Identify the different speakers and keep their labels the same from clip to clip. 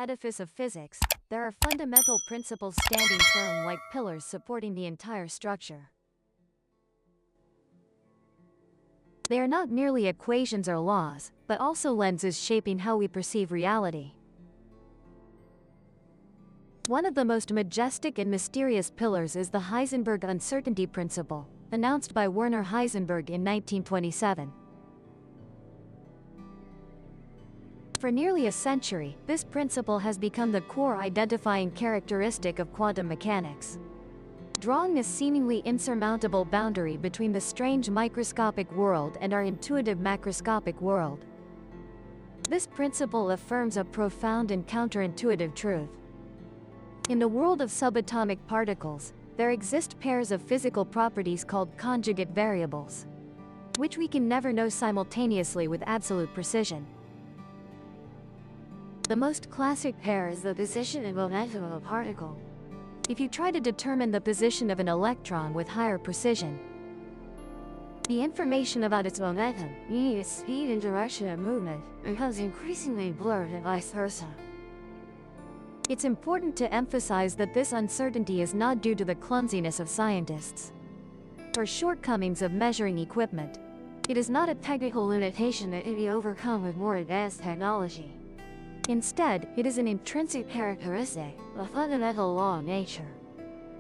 Speaker 1: edifice of physics, there are fundamental principles standing firm like pillars supporting the entire structure. They are not merely equations or laws, but also lenses shaping how we perceive reality. One of the most majestic and mysterious pillars is the Heisenberg uncertainty principle, announced by Werner Heisenberg in 1927. For nearly a century, this principle has become the core identifying characteristic of quantum mechanics. Drawing this seemingly insurmountable boundary between the strange microscopic world and our intuitive macroscopic world. This principle affirms a profound and counterintuitive truth. In the world of subatomic particles, there exist pairs of physical properties called conjugate variables, which we can never know simultaneously with absolute precision. The most classic pair is the position and momentum of a particle. If you try to determine the position of an electron with higher precision, the information about its momentum, meaning its speed and direction of movement, becomes increasingly blurred and vice versa. It's important to emphasize that this uncertainty is not due to the clumsiness of scientists or shortcomings of measuring equipment. It is not a technical limitation that can be overcome with more advanced technology. Instead, it is an intrinsic characteristic, a fundamental law of nature.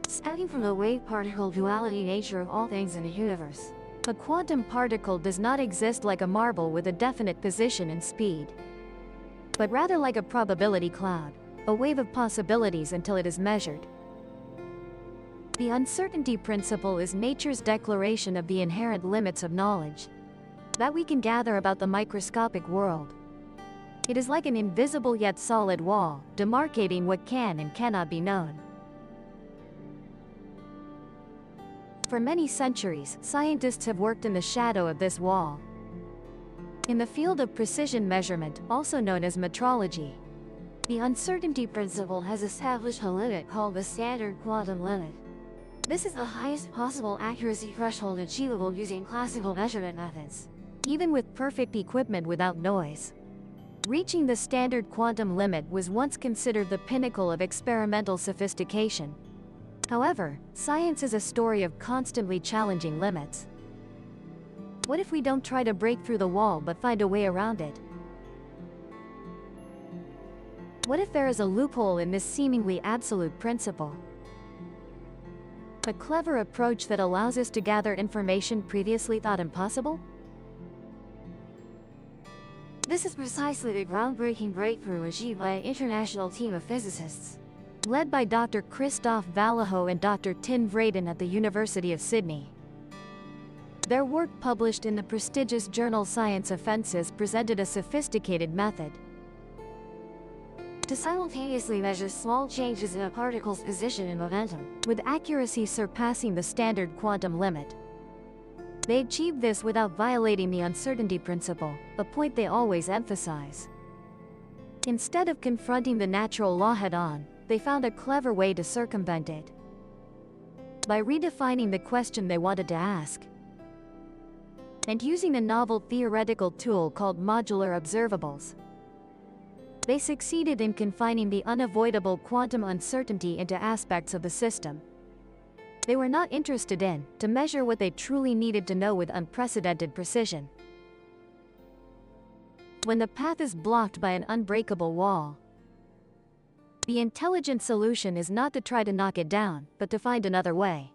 Speaker 1: Stemming from the wave-particle duality nature of all things in the universe, a quantum particle does not exist like a marble with a definite position and speed, but rather like a probability cloud, a wave of possibilities until it is measured. The uncertainty principle is nature's declaration of the inherent limits of knowledge that we can gather about the microscopic world. It is like an invisible yet solid wall, demarcating what can and cannot be known. For many centuries, scientists have worked in the shadow of this wall. In the field of precision measurement, also known as metrology, the uncertainty principle has established a limit called the standard quantum limit. This is the highest possible accuracy threshold achievable using classical measurement methods, even with perfect equipment without noise. Reaching the standard quantum limit was once considered the pinnacle of experimental sophistication. However, science is a story of constantly challenging limits. What if we don't try to break through the wall but find a way around it? What if there is a loophole in this seemingly absolute principle? A clever approach that allows us to gather information previously thought impossible? This is precisely the groundbreaking breakthrough achieved by an international team of physicists, led by Dr. Christophe Vallejo and Dr. Tin Vreeden at the University of Sydney. Their work, published in the prestigious journal Science Offenses, presented a sophisticated method to simultaneously measure small changes in a particle's position and momentum, with accuracy surpassing the standard quantum limit. They achieved this without violating the uncertainty principle, a point they always emphasize. Instead of confronting the natural law head-on, they found a clever way to circumvent it. By redefining the question they wanted to ask, and using a novel theoretical tool called modular observables, they succeeded in confining the unavoidable quantum uncertainty into aspects of the system they were not interested in, to measure what they truly needed to know with unprecedented precision. When the path is blocked by an unbreakable wall, the intelligent solution is not to try to knock it down, but to find another way.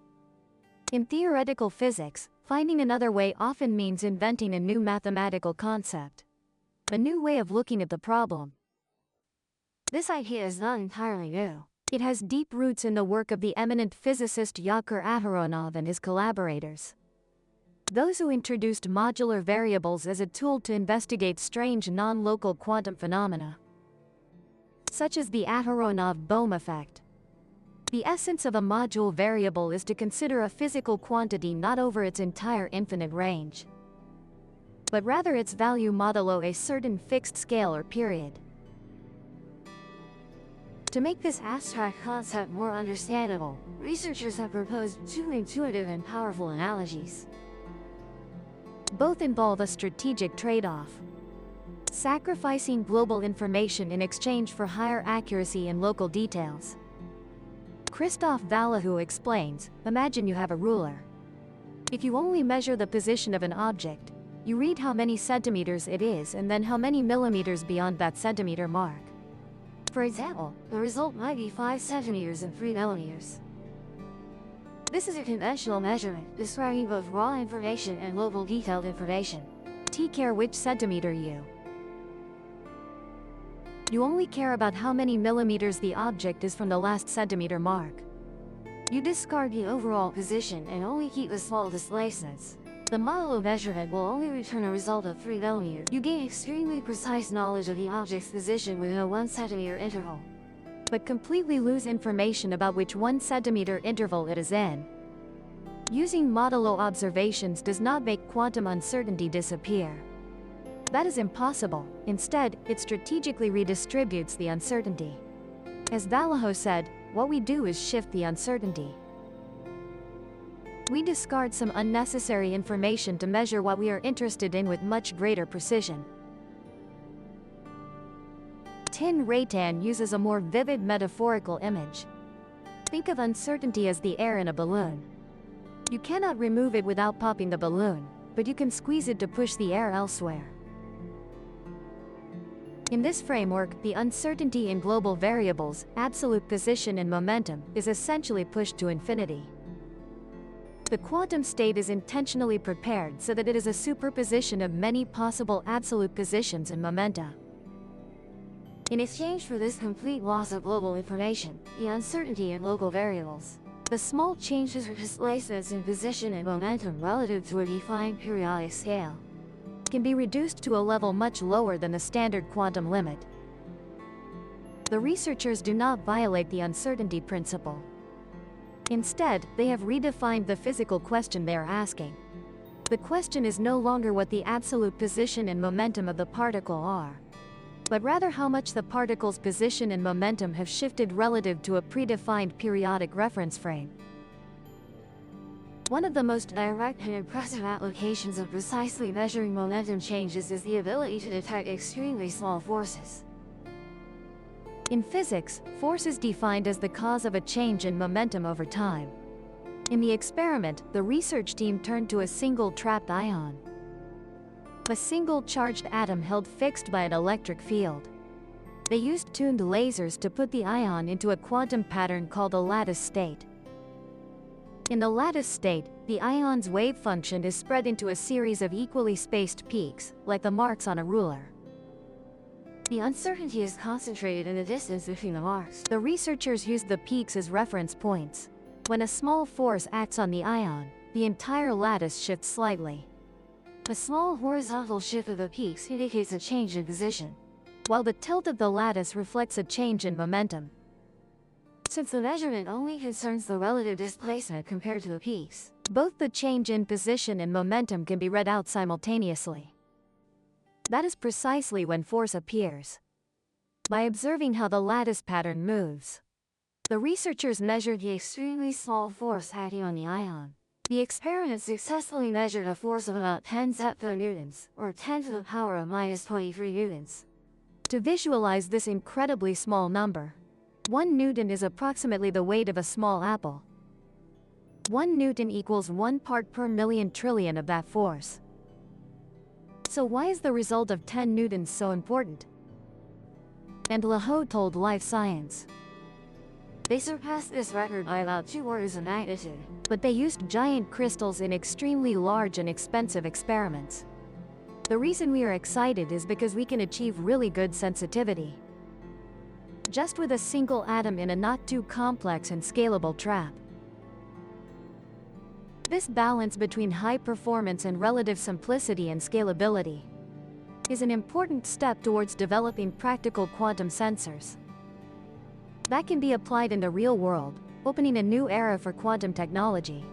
Speaker 1: In theoretical physics, finding another way often means inventing a new mathematical concept, a new way of looking at the problem. This idea is not entirely new. It has deep roots in the work of the eminent physicist Yakir Aharonov and his collaborators, those who introduced modular variables as a tool to investigate strange non-local quantum phenomena, such as the Aharonov-Bohm effect. The essence of a module variable is to consider a physical quantity not over its entire infinite range, but rather its value modulo a certain fixed scale or period. To make this abstract concept more understandable, researchers have proposed two intuitive and powerful analogies. Both involve a strategic trade-off. sacrificing global information in exchange for higher accuracy in local details. Christoph Vallejo explains, imagine you have a ruler. If you only measure the position of an object, you read how many centimeters it is and then how many millimeters beyond that centimeter mark. For example, the result might be 5 centimeters and 3 millimeters. This is a conventional measurement, describing both raw information and local detailed information. Care which centimeter you only care about how many millimeters the object is from the last centimeter mark. You discard the overall position and only keep the small displacements. The model of measurement will only return a result of 3 millimeters. You gain extremely precise knowledge of the object's position within a 1 centimeter interval, but completely lose information about which 1 centimeter interval it is in. Using modulo observations does not make quantum uncertainty disappear. That is impossible. Instead, it strategically redistributes the uncertainty. As Vallejo said, what we do is shift the uncertainty. We discard some unnecessary information to measure what we are interested in with much greater precision. Tin Raytan uses a more vivid metaphorical image. Think of uncertainty as the air in a balloon. You cannot remove it without popping the balloon, but you can squeeze it to push the air elsewhere. In this framework, the uncertainty in global variables, absolute position and momentum, is essentially pushed to infinity. The quantum state is intentionally prepared so that it is a superposition of many possible absolute positions and momenta. In exchange for this complete loss of global information, the uncertainty in local variables, the small changes or displacements in position and momentum relative to a defined periodic scale, can be reduced to a level much lower than the standard quantum limit. The researchers do not violate the uncertainty principle. Instead, they have redefined the physical question they are asking. The question is no longer what the absolute position and momentum of the particle are, but rather how much the particle's position and momentum have shifted relative to a predefined periodic reference frame. One of the most direct and impressive applications of precisely measuring momentum changes is the ability to detect extremely small forces. In physics, force is defined as the cause of a change in momentum over time. In the experiment, the research team turned to a single trapped ion, a single charged atom held fixed by an electric field. They used tuned lasers to put the ion into a quantum pattern called a lattice state. In the lattice state, the ion's wave function is spread into a series of equally spaced peaks, like the marks on a ruler. The uncertainty is concentrated in the distance between the marks. The researchers used the peaks as reference points. When a small force acts on the ion, the entire lattice shifts slightly. A small horizontal shift of the peaks indicates a change in position, while the tilt of the lattice reflects a change in momentum. Since the measurement only concerns the relative displacement compared to the peaks, both the change in position and momentum can be read out simultaneously. That is precisely when force appears. By observing how the lattice pattern moves, the researchers measured the extremely small force acting on the ion. The experiment successfully measured a force of about 10 zeptonewtons, or 10 to the power of minus 23 newtons. To visualize this incredibly small number, 1 newton is approximately the weight of a small apple. 1 newton equals 1 part per million trillion of that force. So why is the result of 10 newtons so important? And Vallejo told Life Science. They surpassed this record by about 2 orders of magnitude, but they used giant crystals in extremely large and expensive experiments. The reason we are excited is because we can achieve really good sensitivity, just with a single atom in a not too complex and scalable trap. This balance between high performance and relative simplicity and scalability is an important step towards developing practical quantum sensors that can be applied in the real world, opening a new era for quantum technology.